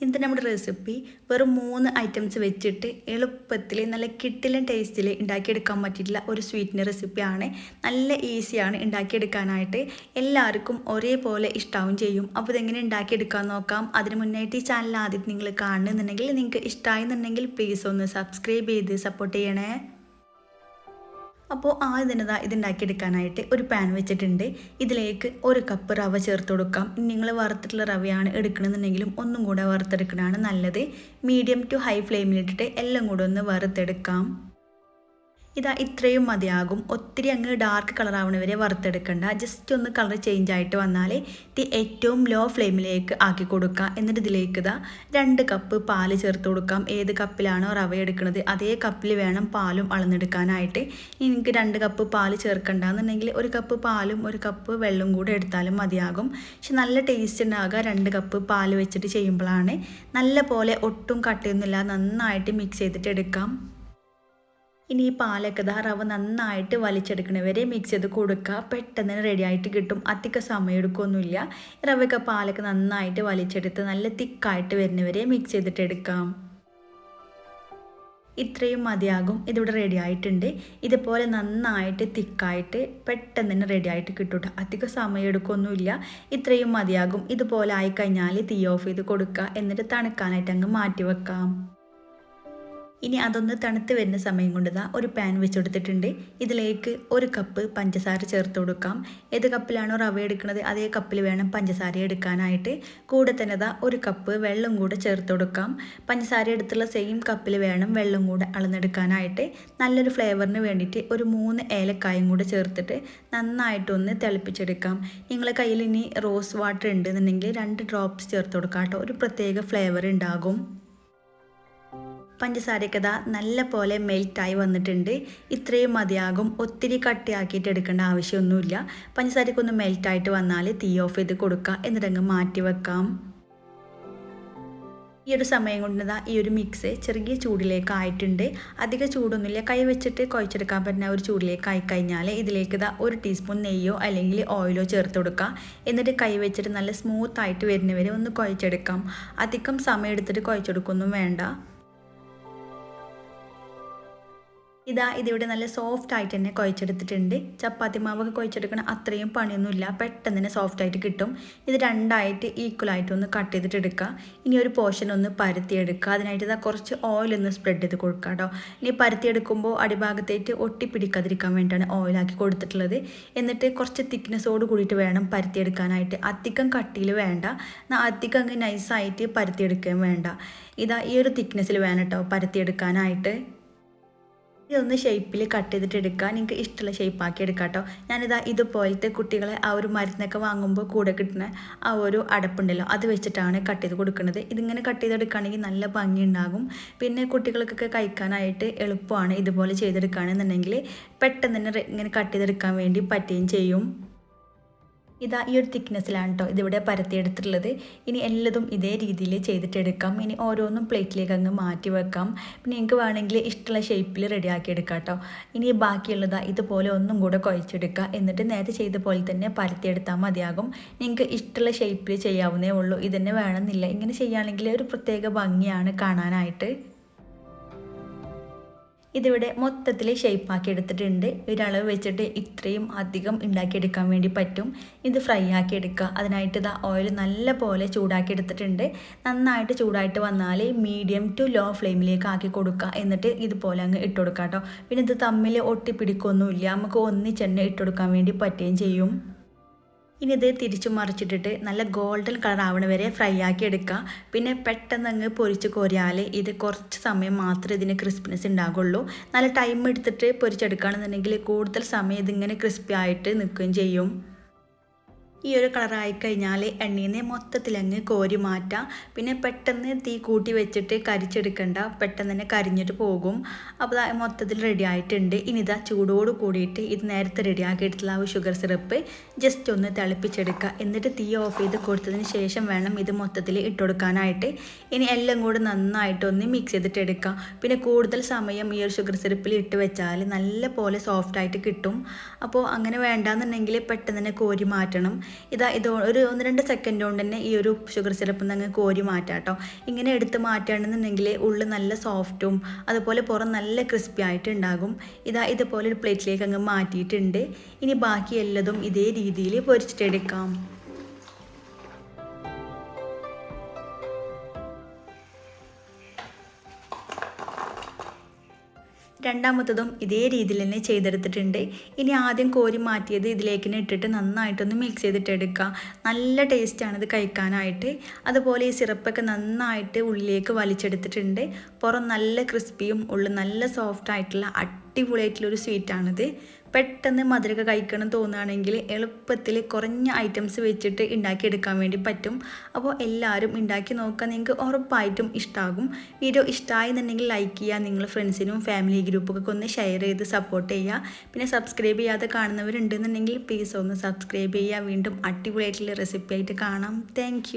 ഇന്നത്തെ നമ്മുടെ റെസിപ്പി വെറും 3 ഐറ്റംസ് വെച്ചിട്ട് എളുപ്പത്തിൽ നല്ല കിട്ടിലും ടേസ്റ്റിൽ ഉണ്ടാക്കിയെടുക്കാൻ പറ്റിയിട്ടുള്ള ഒരു സ്വീറ്റിൻ്റെ റെസിപ്പിയാണ്. നല്ല ഈസിയാണ് ഉണ്ടാക്കിയെടുക്കാനായിട്ട്, എല്ലാവർക്കും ഒരേപോലെ ഇഷ്ടാവും ചെയ്യും. അപ്പോൾ ഇതെങ്ങനെ ഉണ്ടാക്കിയെടുക്കാൻ നോക്കാം. അതിന് മുന്നായിട്ട് ഈ ചാനൽ ആദ്യം നിങ്ങൾ കാണുന്നുണ്ടെങ്കിൽ, നിങ്ങൾക്ക് ഇഷ്ടമായെന്നുണ്ടെങ്കിൽ പ്ലീസ് ഒന്ന് സബ്സ്ക്രൈബ് ചെയ്ത് സപ്പോർട്ട് ചെയ്യണേ. അപ്പോൾ ആദ്യം തന്നെ ഇതുണ്ടാക്കിയെടുക്കാനായിട്ട് ഒരു പാൻ വെച്ചിട്ടുണ്ട്. ഇതിലേക്ക് 1 കപ്പ് റവ ചേർത്ത് കൊടുക്കാം. നിങ്ങൾ വറുത്തിട്ടുള്ള റവയാണ് എടുക്കണമെന്നുണ്ടെങ്കിലും ഒന്നും കൂടെ വറുത്തെടുക്കണതാണ് നല്ലത്. മീഡിയം ടു ഹൈ ഫ്ലെയിമിലിട്ടിട്ട് എല്ലാം കൂടെ ഒന്ന് വറുത്തെടുക്കാം. ഇത്രയും മതിയാകും. ഒത്തിരി അങ്ങ് ഡാർക്ക് കളർ ആവണ വരെ വറുത്തെടുക്കണ്ട. ജസ്റ്റ് ഒന്ന് കളർ ചേഞ്ച് ആയിട്ട് വന്നാൽ ഇത് ഏറ്റവും ലോ ഫ്ലെയിമിലേക്ക് ആക്കി കൊടുക്കുക. എന്നിട്ട് ഇതിലേക്ക് 2 കപ്പ് പാല് ചേർത്ത് കൊടുക്കാം. ഏത് കപ്പിലാണോ റവ എടുക്കുന്നത് അതേ കപ്പിൽ വേണം പാലും അളന്നെടുക്കാനായിട്ട്. എനിക്ക് 2 കപ്പ് പാല് ചേർക്കണ്ടെന്നുണ്ടെങ്കിൽ 1 കപ്പ് പാലും 1 കപ്പ് വെള്ളം കൂടെ എടുത്താലും മതിയാകും. പക്ഷെ നല്ല ടേസ്റ്റ് ഉണ്ടാകുക 2 കപ്പ് പാല് വെച്ചിട്ട് ചെയ്യുമ്പോഴാണ്. നല്ല പോലെ ഒട്ടും കട്ടയൊന്നുമില്ല, നന്നായിട്ട് മിക്സ് ചെയ്തിട്ട് എടുക്കാം. ഇനി ഈ പാലൊക്കെ റവ നന്നായിട്ട് വലിച്ചെടുക്കണവരെ മിക്സ് ചെയ്ത് കൊടുക്കുക. പെട്ടെന്ന് റെഡി ആയിട്ട് കിട്ടും. അധികം സമയം എടുക്കുകയൊന്നുമില്ല. റവയൊക്കെ പാലൊക്കെ നന്നായിട്ട് വലിച്ചെടുത്ത് നല്ല തിക്കായിട്ട് വരുന്നവരെ മിക്സ് ചെയ്തിട്ട് എടുക്കാം. ഇത്രയും മതിയാകും. ഇതിവിടെ റെഡി ആയിട്ടുണ്ട്. ഇതുപോലെ നന്നായിട്ട് തിക്കായിട്ട് പെട്ടെന്ന് തന്നെ റെഡി ആയിട്ട് കിട്ടും. അധികം സമയം എടുക്കുകയൊന്നുമില്ല. ഇത്രയും മതിയാകും. ഇതുപോലെ ആയിക്കഴിഞ്ഞാൽ തീ ഓഫ് ചെയ്ത് കൊടുക്കുക. എന്നിട്ട് തണുക്കാനായിട്ട് അങ്ങ് മാറ്റി വെക്കാം. ഇനി അതൊന്ന് തണുത്ത് വരുന്ന സമയം കൊണ്ട് ഒരു പാൻ വെച്ചെടുത്തിട്ടുണ്ട്. ഇതിലേക്ക് 1 കപ്പ് പഞ്ചസാര ചേർത്ത് കൊടുക്കാം. ഏത് കപ്പിലാണോ റവ എടുക്കുന്നത് അതേ കപ്പിൽ വേണം പഞ്ചസാര എടുക്കാനായിട്ട്. കൂടെ തന്നെ 1 കപ്പ് വെള്ളം കൂടെ ചേർത്ത് കൊടുക്കാം. പഞ്ചസാര എടുത്തുള്ള സെയിം കപ്പിൽ വേണം വെള്ളം കൂടെ അളന്നെടുക്കാനായിട്ട്. നല്ലൊരു ഫ്ലേവറിന് വേണ്ടിയിട്ട് ഒരു 3 ഏലക്കായും കൂടെ ചേർത്തിട്ട് നന്നായിട്ടൊന്ന് തിളപ്പിച്ചെടുക്കാം. നിങ്ങളുടെ കയ്യിൽ ഇനി റോസ് വാട്ടർ ഉണ്ടെന്നുണ്ടെങ്കിൽ 2 ഡ്രോപ്സ് ചേർത്ത് കൊടുക്കാം കേട്ടോ. ഒരു പ്രത്യേക ഫ്ലേവർ ഉണ്ടാകും. പഞ്ചസാരയൊക്കെ നല്ല പോലെ മെൽറ്റായി വന്നിട്ടുണ്ട്. ഇത്രയും മതിയാകും. ഒത്തിരി കട്ടിയാക്കിയിട്ട് എടുക്കേണ്ട ആവശ്യമൊന്നുമില്ല. പഞ്ചസാരയ്ക്ക് ഒന്ന് മെൽറ്റായിട്ട് വന്നാൽ തീ ഓഫ് ചെയ്ത് കൊടുക്കുക. എന്നിട്ടങ്ങ് മാറ്റി വെക്കാം. ഈ ഒരു സമയം കൊണ്ട് ഈ ഒരു മിക്സ് ചെറിയ ചൂടിലേക്ക് ആയിട്ടുണ്ട്. അധികം ചൂടൊന്നുമില്ല. കൈ വെച്ചിട്ട് കുഴച്ചെടുക്കാൻ പറ്റുന്ന ഒരു ചൂടിലേക്ക് ആയിക്കഴിഞ്ഞാൽ ഇതിലേക്ക് 1 ടീസ്പൂൺ നെയ്യോ അല്ലെങ്കിൽ ഓയിലോ ചേർത്ത് കൊടുക്കുക. എന്നിട്ട് കൈ വെച്ചിട്ട് നല്ല സ്മൂത്തായിട്ട് വരുന്നവരെ ഒന്ന് കുഴച്ചെടുക്കാം. അധികം സമയം എടുത്തിട്ട് കുഴച്ചെടുക്കൊന്നും വേണ്ട. ഇതിവിടെ നല്ല സോഫ്റ്റ് ആയിട്ട് തന്നെ കുഴച്ചെടുത്തിട്ടുണ്ട്. ചപ്പാത്തി മാവൊക്കെ കുഴച്ചെടുക്കണം അത്രയും പണിയൊന്നുമില്ല. പെട്ടെന്ന് തന്നെ സോഫ്റ്റ് ആയിട്ട് കിട്ടും. ഇത് രണ്ടായിട്ട് ഈക്വലായിട്ട് ഒന്ന് കട്ട് ചെയ്തിട്ട് എടുക്കുക. ഇനി ഒരു പോർഷൻ ഒന്ന് പരത്തിയെടുക്കുക. അതിനായിട്ട് കുറച്ച് ഓയിലൊന്ന് സ്പ്രെഡ് ചെയ്ത് കൊടുക്കുക കേട്ടോ. ഇനി പരത്തിയെടുക്കുമ്പോൾ അടിഭാഗത്തേക്ക് ഒട്ടിപ്പിടിക്കാതിരിക്കാൻ വേണ്ടിയിട്ടാണ് ഓയിലാക്കി കൊടുത്തിട്ടുള്ളത്. എന്നിട്ട് കുറച്ച് തിക്നെസ്സോട് കൂടിയിട്ട് വേണം പരത്തിയെടുക്കാനായിട്ട്. അധികം കട്ടിയിൽ വേണ്ട, അധികം അങ്ങ് നൈസായിട്ട് പരത്തിയെടുക്കുകയും വേണ്ട. ഈ ഒരു തിക്നെസ്സിൽ വേണം കേട്ടോ പരത്തിയെടുക്കാനായിട്ട്. ഇതൊന്ന് ഷേപ്പിൽ കട്ട് ചെയ്തിട്ട് എടുക്കുക. നിങ്ങൾക്ക് ഇഷ്ടമുള്ള ഷേപ്പാക്കി എടുക്കാം കേട്ടോ. ഇതുപോലത്തെ കുട്ടികളെ ആ ഒരു മരുന്നൊക്കെ വാങ്ങുമ്പോൾ കൂടെ കിട്ടുന്ന ആ ഒരു അടപ്പുണ്ടല്ലോ, അത് വെച്ചിട്ടാണ് കട്ട് ചെയ്ത് കൊടുക്കുന്നത്. ഇതിങ്ങനെ കട്ട് ചെയ്തെടുക്കുകയാണെങ്കിൽ നല്ല ഭംഗി ഉണ്ടാകും. പിന്നെ കുട്ടികൾക്കൊക്കെ കഴിക്കാനായിട്ട് എളുപ്പമാണ്. ഇതുപോലെ ചെയ്തെടുക്കുകയാണെന്നുണ്ടെങ്കിൽ പെട്ടെന്ന് തന്നെ ഇങ്ങനെ കട്ട് ചെയ്തെടുക്കാൻ വേണ്ടി പറ്റുകയും ചെയ്യും. ഈ ഒരു തിക്നെസ്സിലാണ് കേട്ടോ ഇതിവിടെ പരത്തിയെടുത്തിട്ടുള്ളത്. ഇനി എല്ലതും ഇതേ രീതിയിൽ ചെയ്തിട്ടെടുക്കാം. ഇനി ഓരോന്നും പ്ലേറ്റിലേക്ക് അങ്ങ് മാറ്റി വെക്കാം. പിന്നെ നിങ്ങൾക്ക് വേണമെങ്കിൽ ഇഷ്ടമുള്ള ഷേപ്പിൽ റെഡിയാക്കി എടുക്കാം കേട്ടോ. ഇനി ബാക്കിയുള്ളത് ഇതുപോലെ ഒന്നും കൂടെ കുഴച്ചെടുക്കുക. എന്നിട്ട് നേരത്തെ ചെയ്ത പോലെ തന്നെ പരത്തിയെടുത്താൽ മതിയാകും. നിങ്ങൾക്ക് ഇഷ്ടമുള്ള ഷേപ്പിൽ ചെയ്യാവുന്നേ ഉള്ളൂ. ഇതന്നെ വേണമെന്നില്ല. ഇങ്ങനെ ചെയ്യുകയാണെങ്കിൽ ഒരു പ്രത്യേക ഭംഗിയാണ് കാണാനായിട്ട്. ഇതിവിടെ മൊത്തത്തിൽ ഷേപ്പാക്കി എടുത്തിട്ടുണ്ട്. ഒരളവ് വെച്ചിട്ട് ഇത്രയും അധികം ഉണ്ടാക്കിയെടുക്കാൻ വേണ്ടി പറ്റും. ഇത് ഫ്രൈ ആക്കി എടുക്കുക. അതിനായിട്ട് ഓയിൽ നല്ല പോലെ ചൂടാക്കി എടുത്തിട്ടുണ്ട്. നന്നായിട്ട് ചൂടായിട്ട് വന്നാൽ മീഡിയം ടു ലോ ഫ്ലെയിമിലേക്ക് ആക്കി കൊടുക്കുക. എന്നിട്ട് ഇതുപോലെ അങ്ങ് ഇട്ട് കൊടുക്കുക കേട്ടോ. പിന്നെ ഇത് തമ്മിൽ ഒട്ടിപ്പിടിക്കൊന്നുമില്ല. നമുക്ക് ഒന്നിച്ചെണ്ണ ഇട്ട് കൊടുക്കാൻ വേണ്ടി പറ്റുകയും ചെയ്യും. ഇനി ഇത് തിരിച്ചു മറിച്ചിട്ടിട്ട് നല്ല ഗോൾഡൻ കളർ ആവണ വരെ ഫ്രൈ ആക്കി എടുക്കുക. പിന്നെ പെട്ടെന്ന് അങ്ങ് പൊരിച്ച് കോരിയാൽ ഇത് കുറച്ച് സമയം മാത്രമേ ഇതിന് ക്രിസ്പിനെസ് ഉണ്ടാകുള്ളൂ. നല്ല ടൈം എടുത്തിട്ട് പൊരിച്ചെടുക്കുകയാണെന്നുണ്ടെങ്കിൽ കൂടുതൽ സമയം ഇതിങ്ങനെ ക്രിസ്പി ആയിട്ട് നിൽക്കുകയും ചെയ്യും. ഈ ഒരു കളറായി കഴിഞ്ഞാൽ എണ്ണയിൽ നിന്ന് മൊത്തത്തിലങ്ങ് കോരി മാറ്റാം. പിന്നെ പെട്ടെന്ന് തീ കൂട്ടി വെച്ചിട്ട് കരിച്ചെടുക്കണ്ട, പെട്ടെന്ന് തന്നെ കരിഞ്ഞിട്ട് പോകും. അപ്പോൾ മൊത്തത്തിൽ റെഡി ആയിട്ടുണ്ട്. ഇനി ചൂടോട് കൂടിയിട്ട് ഇത് നേരത്തെ റെഡിയാക്കിയിട്ടുള്ള ആ ഷുഗർ സിറപ്പ് ജസ്റ്റ് ഒന്ന് തിളപ്പിച്ചെടുക്കുക. എന്നിട്ട് തീ ഓഫ് ചെയ്ത് കൊടുത്തതിന് ശേഷം വേണം ഇത് മൊത്തത്തിൽ ഇട്ടുകൊടുക്കാനായിട്ട്. ഇനി എല്ലാം കൂടെ നന്നായിട്ടൊന്ന് മിക്സ് ചെയ്തിട്ട് എടുക്കുക. പിന്നെ കൂടുതൽ സമയം ഈ ഒരു ഷുഗർ സിറപ്പിൽ ഇട്ട് വെച്ചാൽ നല്ല പോലെ സോഫ്റ്റായിട്ട് കിട്ടും. അപ്പോൾ അങ്ങനെ വേണ്ടാന്നുണ്ടെങ്കിൽ പെട്ടെന്ന് തന്നെ കോരി മാറ്റണം. ഇത് ഒരു 1-2 സെക്കൻഡ് കൊണ്ട് തന്നെ ഈ ഒരു ഷുഗർ സിറപ്പ് അങ്ങ് കോരി മാറ്റാം കേട്ടോ. ഇങ്ങനെ എടുത്ത് മാറ്റുകയാണെന്നുണ്ടെങ്കിൽ ഉള്ളിൽ നല്ല സോഫ്റ്റും അതുപോലെ പുറം നല്ല ക്രിസ്പി ആയിട്ട് ഉണ്ടാകും. ഇതുപോലെ ഒരു പ്ലേറ്റിലേക്ക് അങ്ങ് മാറ്റിയിട്ടുണ്ട്. ഇനി ബാക്കി എല്ലതും ഇതേ രീതിയിൽ പൊരിച്ചിട്ടെടുക്കാം. രണ്ടാമത്തതും ഇതേ രീതിയിൽ തന്നെ ചെയ്തെടുത്തിട്ടുണ്ട്. ഇനി ആദ്യം കോരി മാറ്റിയത് ഇതിലേക്ക് ഇട്ടിട്ട് നന്നായിട്ടൊന്ന് മിക്സ് ചെയ്തിട്ടെടുക്കുക. നല്ല ടേസ്റ്റാണ് ഇത് കഴിക്കാനായിട്ട്. അതുപോലെ ഈ സിറപ്പൊക്കെ നന്നായിട്ട് ഉള്ളിലേക്ക് വലിച്ചെടുത്തിട്ടുണ്ട്. പുറം നല്ല ക്രിസ്പിയും ഉള്ളിൽ നല്ല സോഫ്റ്റ് ആയിട്ടുള്ള അടിപൊളിയായിട്ടുള്ളൊരു സ്വീറ്റാണിത്. പെട്ടെന്ന് മധുരമൊക്കെ കഴിക്കണം തോന്നുകയാണെങ്കിൽ എളുപ്പത്തിൽ കുറഞ്ഞ ഐറ്റംസ് വെച്ചിട്ട് ഉണ്ടാക്കിയെടുക്കാൻ വേണ്ടി പറ്റും. അപ്പോൾ എല്ലാവരും ഉണ്ടാക്കി നോക്കുക, നിങ്ങൾക്ക് ഉറപ്പായിട്ടും ഇഷ്ടമാകും. വീഡിയോ ഇഷ്ടമായെന്നുണ്ടെങ്കിൽ ലൈക്ക് ചെയ്യുക, നിങ്ങൾ ഫ്രണ്ട്സിനും ഫാമിലി ഗ്രൂപ്പൊക്കെ ഒന്ന് ഷെയർ ചെയ്ത് സപ്പോർട്ട് ചെയ്യുക. പിന്നെ സബ്സ്ക്രൈബ് ചെയ്യാതെ കാണുന്നവരുണ്ടെന്നുണ്ടെങ്കിൽ പ്ലീസ് ഒന്ന് സബ്സ്ക്രൈബ് ചെയ്യുക. വീണ്ടും അടിപൊളിയായിട്ടുള്ള റെസിപ്പി ആയിട്ട് കാണാം. താങ്ക്